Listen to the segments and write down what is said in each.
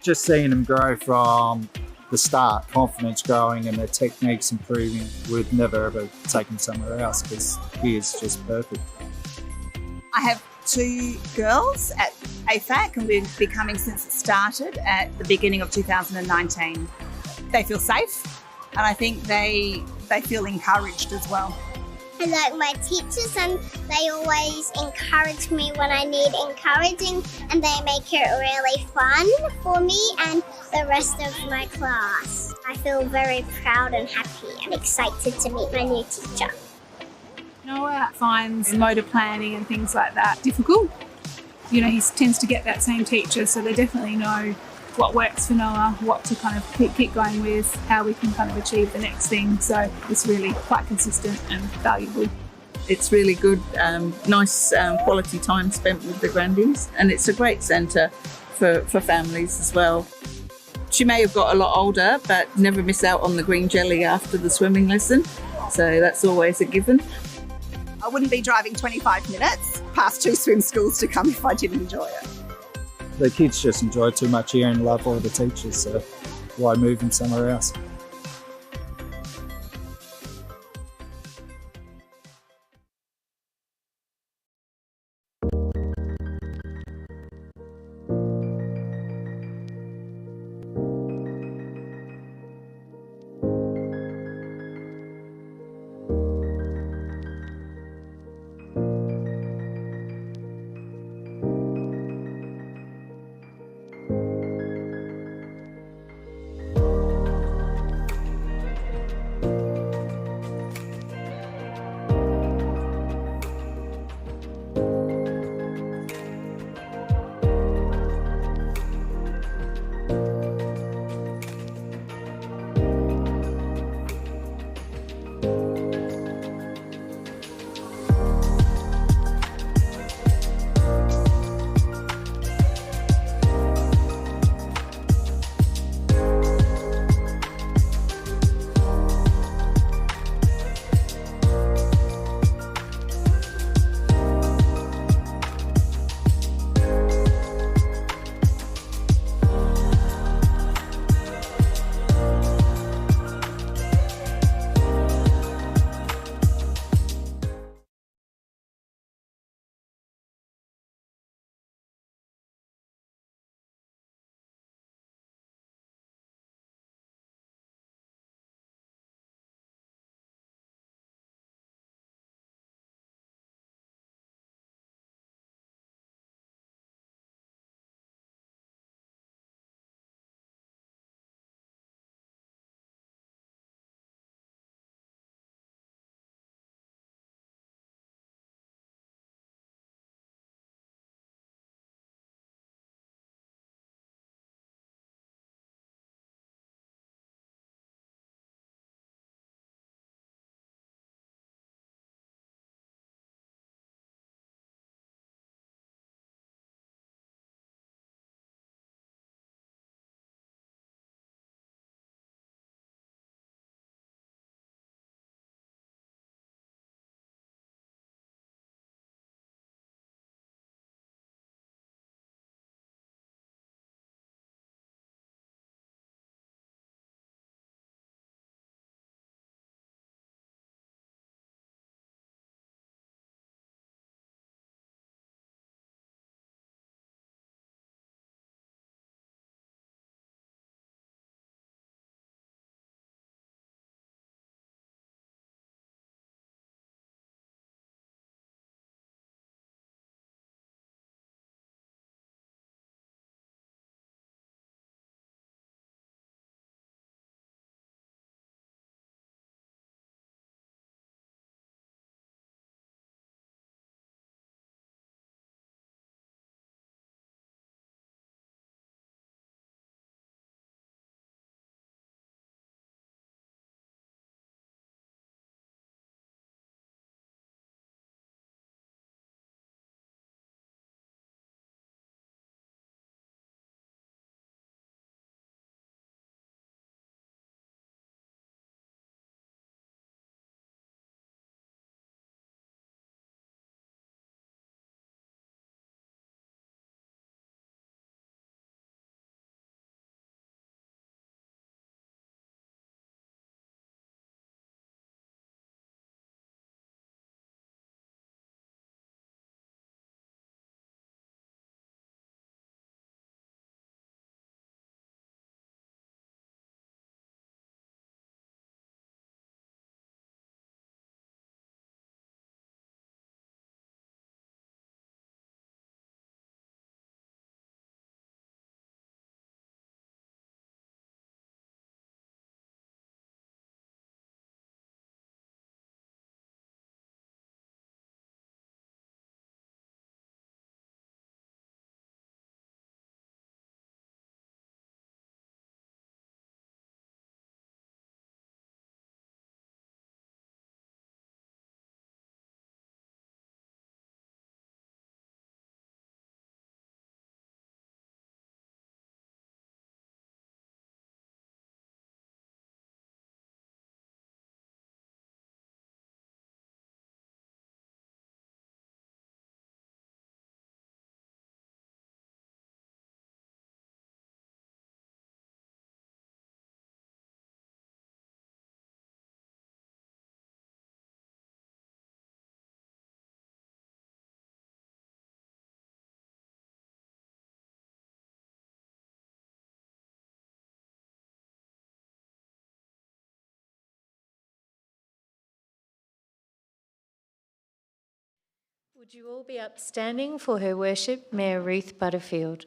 Just seeing them grow from the start, confidence growing and their techniques improving, would never ever take them somewhere else because he is just perfect. I have 2 girls at AFAC, and we've been coming since it started at the beginning of 2019. They feel safe, and I think they feel encouraged as well. I like my teachers, and they always encourage me when I need encouraging, and they make it really fun for me and the rest of my class. I feel very proud and happy and excited to meet my new teacher. Noah finds motor planning and things like that difficult. You know, he tends to get that same teacher, so they definitely know what works for Noah, what to kind of keep going with, how we can kind of achieve the next thing. So it's really quite consistent and valuable. It's really good, nice quality time spent with the grandies, and it's a great centre for families as well. She may have got a lot older, but never miss out on the green jelly after the swimming lesson, so that's always a given. I wouldn't be driving 25 minutes past 2 swim schools to come if I didn't enjoy it. The kids just enjoy it too much here and love all the teachers, so why move them somewhere else? Would you all be upstanding for Her Worship, Mayor Ruth Butterfield?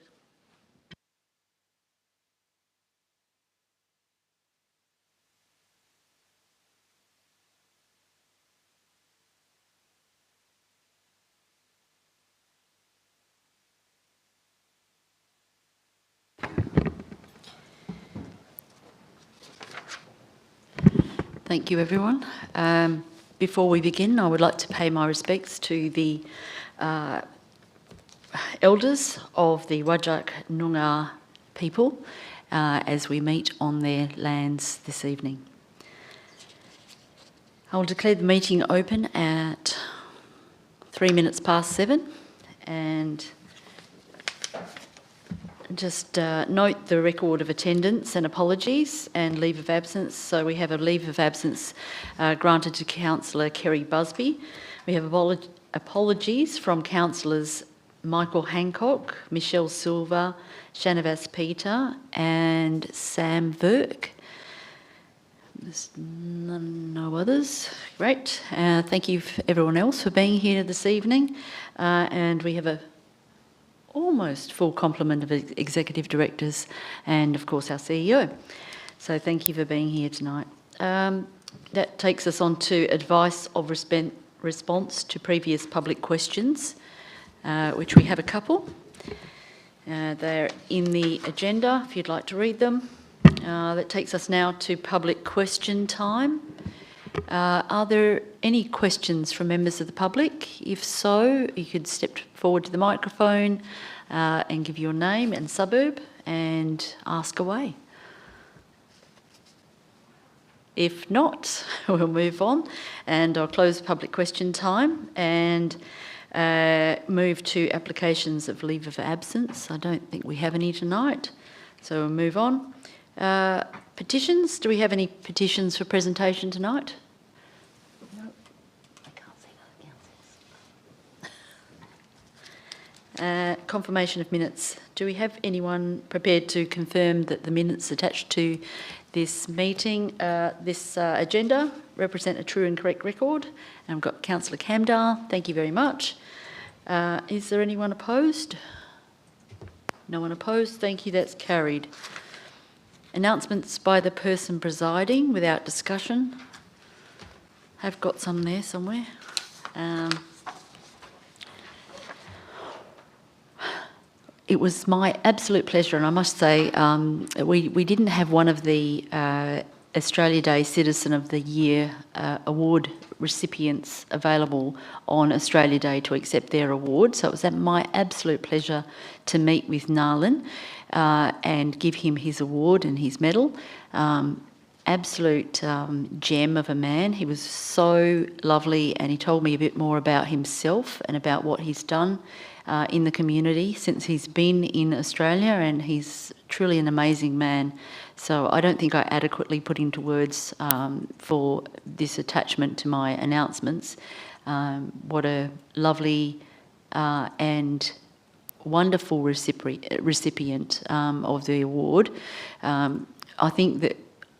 Thank you, everyone. Before we begin, I would like to pay my respects to the elders of the Whadjuk Noongar people as we meet on their lands this evening. I will declare the meeting open at 7:03 and just note the record of attendance and apologies and leave of absence. So we have a leave of absence granted to Councillor Kerry Busby. We have apologies from Councillors Michael Hancock, Michelle Silva, Shanavas Peter and Sam Verk. There's no others. Great. Thank you everyone else for being here this evening. And we have a almost full complement of executive directors and of course our CEO. So thank you for being here tonight. That takes us on to advice of response to previous public questions, which we have a couple. They're in the agenda if you'd like to read them. That takes us now to public question time. Are there any questions from members of the public? If so, you could step forward to the microphone and give your name and suburb and ask away. If not, we'll move on and I'll close public question time and move to applications of leave of absence. I don't think we have any tonight, so we'll move on. Petitions, do we have any petitions for presentation tonight? Confirmation of minutes. Do we have anyone prepared to confirm that the minutes attached to this meeting, this agenda, represent a true and correct record? And we've got Councillor Camdar. Thank you very much. Is there anyone opposed? No one opposed. Thank you. That's carried. Announcements by the person presiding without discussion. I've got some there somewhere. It was my absolute pleasure, and I must say, we didn't have one of the Australia Day Citizen of the Year award recipients available on Australia Day to accept their award, so it was my absolute pleasure to meet with Narlan and give him his award and his medal. Absolute gem of a man. He was so lovely, and he told me a bit more about himself and about what he's done in the community since he's been in Australia, and he's truly an amazing man. So I don't think I adequately put into words for this attachment to my announcements what a lovely and wonderful recipient of the award. I think that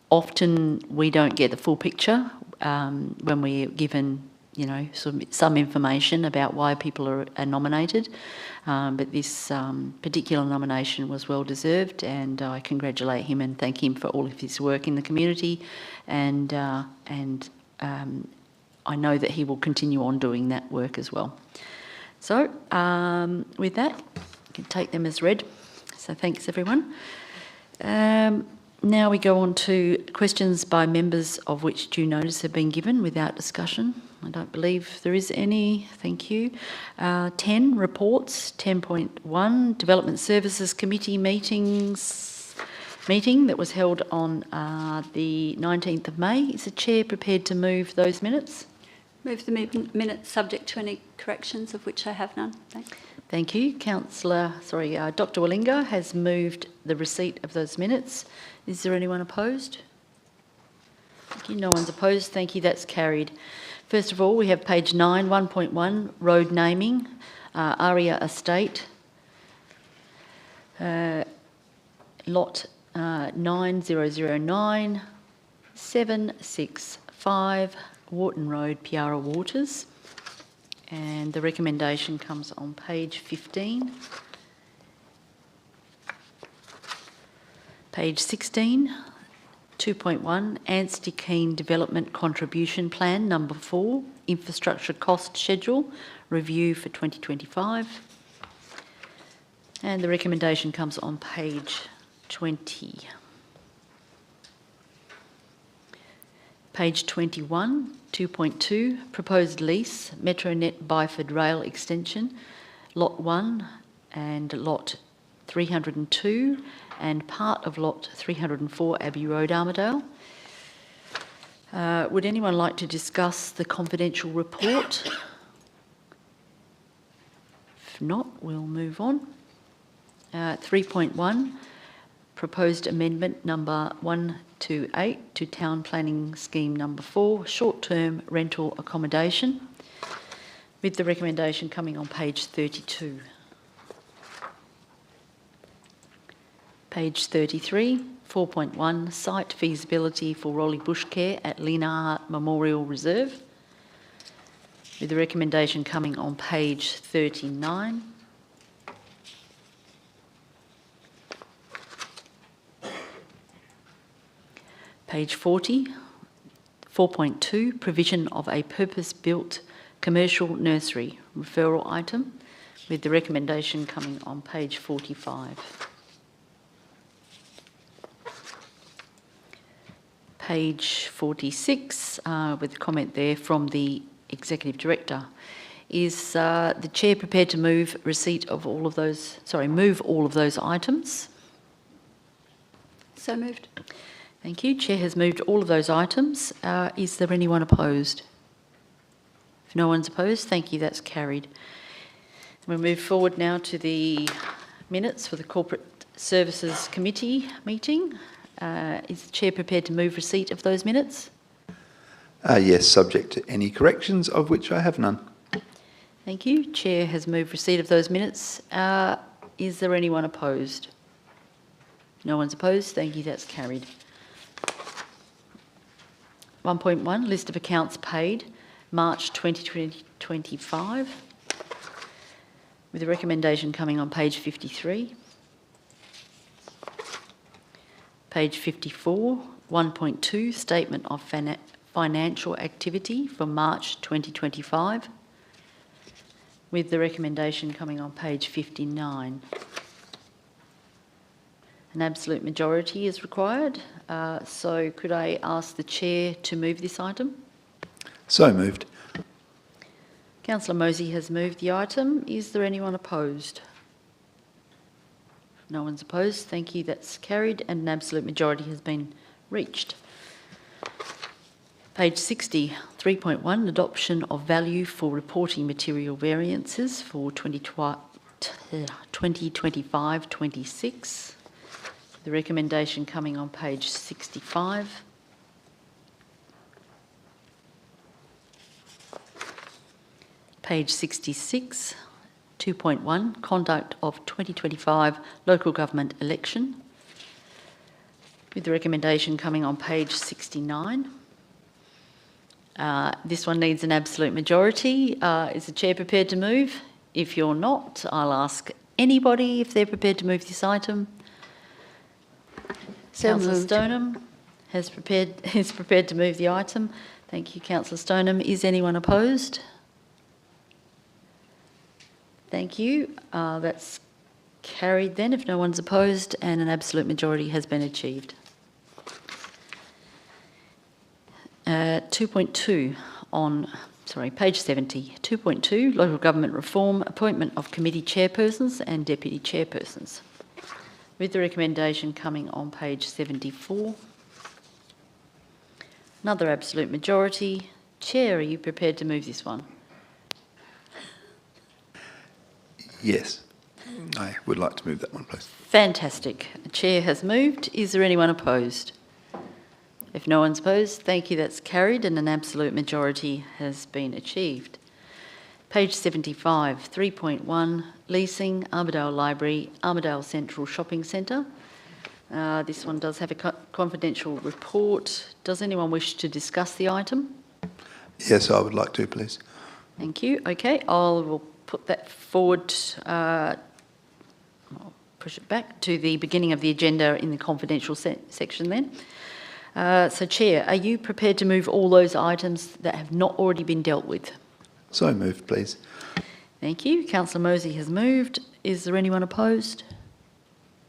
often we don't get the full picture when we're given, you know, some information about why people are nominated, but this particular nomination was well deserved, and I congratulate him and thank him for all of his work in the community, and I know that he will continue on doing that work as well. So with that, you can take them as read. So thanks everyone. Now we go on to questions by members of which due notice have been given without discussion. I don't believe there is any. Thank you. 10, reports. 10.1, Development Services Committee meeting that was held on the 19th of May. Is the Chair prepared to move those minutes? Move the minutes subject to any corrections, of which I have none. Thanks. Thank you. Dr. Wallinga has moved the receipt of those minutes. Is there anyone opposed? Thank you. No one's opposed. Thank you. That's carried. First of all, we have page 9, 1.1, road naming, Aria Estate, lot 9009 765 Wharton Road, Piara Waters. And the recommendation comes on page 15. Page 16, 2.1, Anstey Keene Development Contribution Plan number 4, Infrastructure Cost Schedule, Review for 2025. And the recommendation comes on page 20. Page 21, 2.2, Proposed Lease, Metronet Byford Rail Extension, Lot 1 and Lot 302 and part of Lot 304 Abbey Road, Armidale. Would anyone like to discuss the confidential report? If not, we'll move on. 3.1, Proposed Amendment number 128 to Town Planning Scheme number 4, Short-Term Rental Accommodation, with the recommendation coming on page 32. Page 33, 4.1, Site Feasibility for Rolly Bush Care at Lena Memorial Reserve, with the recommendation coming on page 39. Page 40, 4.2, Provision of a Purpose-Built Commercial Nursery, referral item, with the recommendation coming on page 45. Page 46, with a comment there from the Executive Director. Is the Chair prepared to move receipt of all of those, move all of those items? So moved. Thank you. Chair has moved all of those items. Is there anyone opposed? If no one's opposed, thank you, that's carried. We'll move forward now to the minutes for the Corporate Services Committee meeting. Is the Chair prepared to move receipt of those minutes? Yes, subject to any corrections, of which I have none. Thank you. Chair has moved receipt of those minutes. Is there anyone opposed? No one's opposed. Thank you. That's carried. 1.1, List of accounts paid, March 2025, with the recommendation coming on page 53. Page 54, 1.2, Statement of Financial Activity for March 2025, with the recommendation coming on page 59. An absolute majority is required, so could I ask the Chair to move this item? So moved. Councillor Mosey has moved the item. Is there anyone opposed? No one's opposed. Thank you. That's carried and an absolute majority has been reached. Page 60, 3.1, Adoption of Value for Reporting Material Variances for 2025-26. The recommendation coming on page 65. Page 66, 2.1, Conduct of 2025 Local Government Election, with the recommendation coming on page 69. This one needs an absolute majority. Is the Chair prepared to move? If you're not, I'll ask anybody if they're prepared to move this item. Councillor Stoneham is prepared to move the item. Thank you, Councillor Stoneham. Is anyone opposed? Thank you. That's carried then if no one's opposed and an absolute majority has been achieved. 2.2 on, page 70. 2.2, Local Government Reform, Appointment of Committee Chairpersons and Deputy Chairpersons, with the recommendation coming on page 74. Another absolute majority. Chair, are you prepared to move this one? Yes, I would like to move that one, please. Fantastic. The Chair has moved. Is there anyone opposed? If no one's opposed, thank you, that's carried and an absolute majority has been achieved. Page 75, 3.1, Leasing, Armidale Library, Armidale Central Shopping Centre. This one does have a confidential report. Does anyone wish to discuss the item? Yes, I would like to, please. Thank you. Okay, will put that forward. I'll push it back to the beginning of the agenda in the confidential section then. So, Chair, are you prepared to move all those items that have not already been dealt with? So moved, please. Thank you. Councillor Mosey has moved. Is there anyone opposed?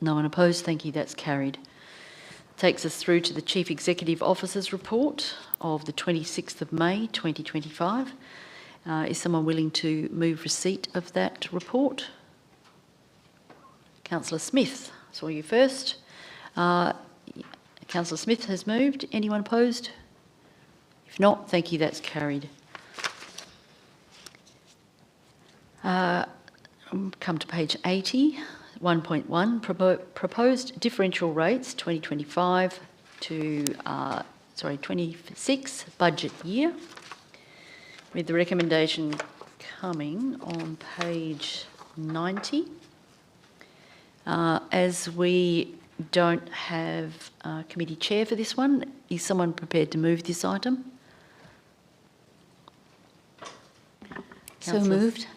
No one opposed. Thank you. That's carried. Takes us through to the Chief Executive Officer's report of the 26th of May 2025. Is someone willing to move receipt of that report? Councillor Smith, I saw you first. Councillor Smith has moved. Anyone opposed? If not, thank you. That's carried. Come to page 80, 1.1, proposed differential rates 2025 to 26 budget year, with the recommendation coming on page 90. As we don't have a committee chair for this one, is someone prepared to move this item? So moved.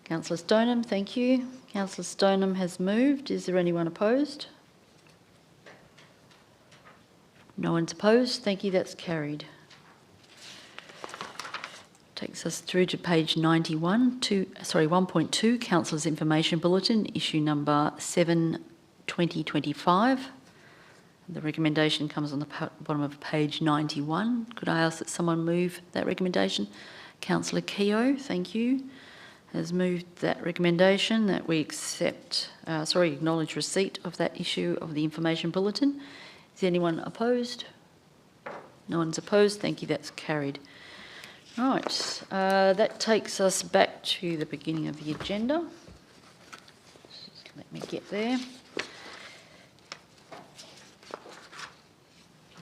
Councillor Stoneham, thank you. Councillor Stoneham has moved. Is there anyone opposed? No one's opposed. Thank you. That's carried. Takes us through to page 1.2, Councillors' Information Bulletin, issue number 7, 2025. The recommendation comes on the bottom of page 91. Could I ask that someone move that recommendation? Councillor Keogh, thank you, has moved that recommendation that we acknowledge receipt of that issue of the Information Bulletin. Is anyone opposed? No one's opposed. Thank you. That's carried. Right. That takes us back to the beginning of the agenda. Just let me get there.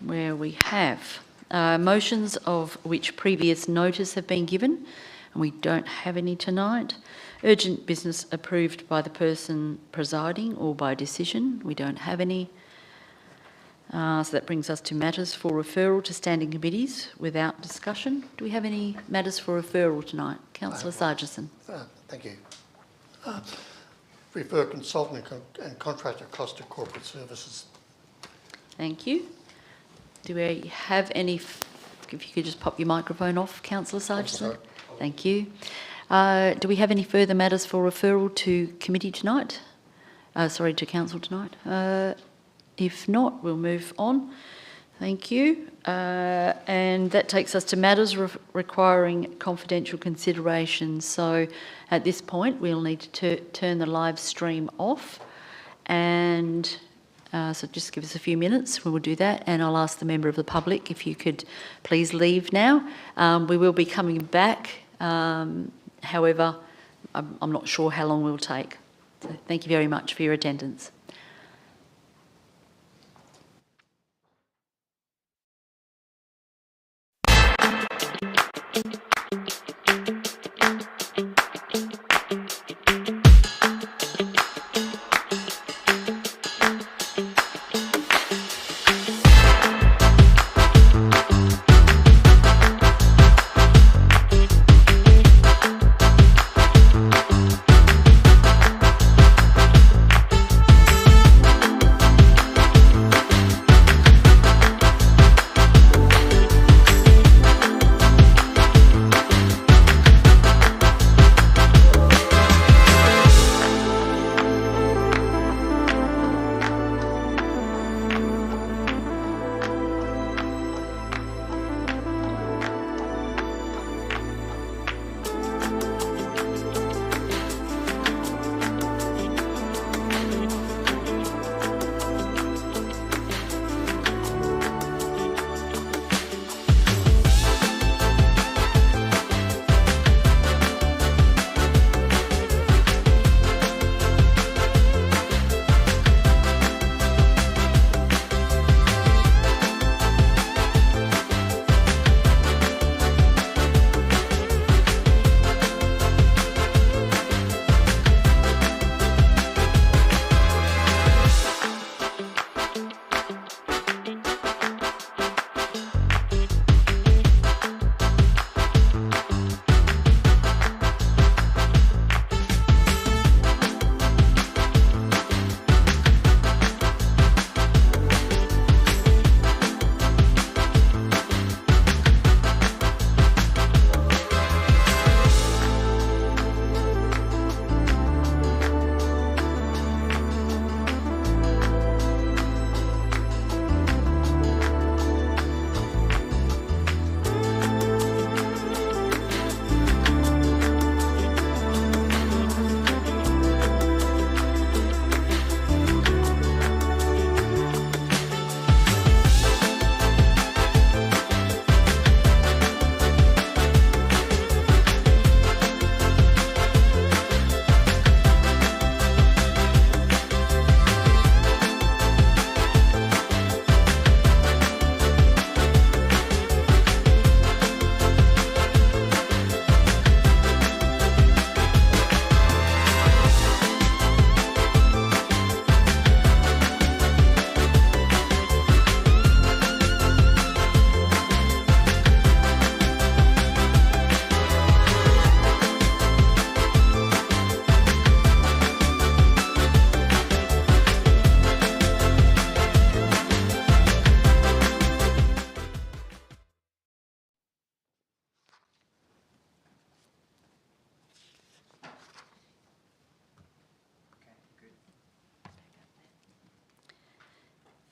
Where we have motions of which previous notice have been given, and we don't have any tonight. Urgent business approved by the person presiding or by decision. We don't have any. So that brings us to matters for referral to standing committees without discussion. Do we have any matters for referral tonight? Councillor Sargison. Thank you. Refer consultant and contractor cost to corporate services. Thank you. Do we have any, if you could just pop your microphone off, Councillor Sargison. Thank you. Do we have any further matters for referral to committee tonight? To council tonight? If not, we'll move on. Thank you. And that takes us to matters requiring confidential consideration. So at this point, we'll need to turn the live stream off. And so just give us a few minutes, we will do that. And I'll ask the member of the public if you could please leave now. We will be coming back. However, I'm not sure how long we'll take. So thank you very much for your attendance.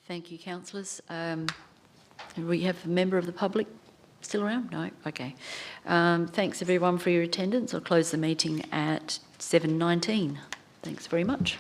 Thank you, councillors. We have a member of the public still around? No? Okay. Thanks everyone for your attendance. I'll close the meeting at 7:19. Thanks very much.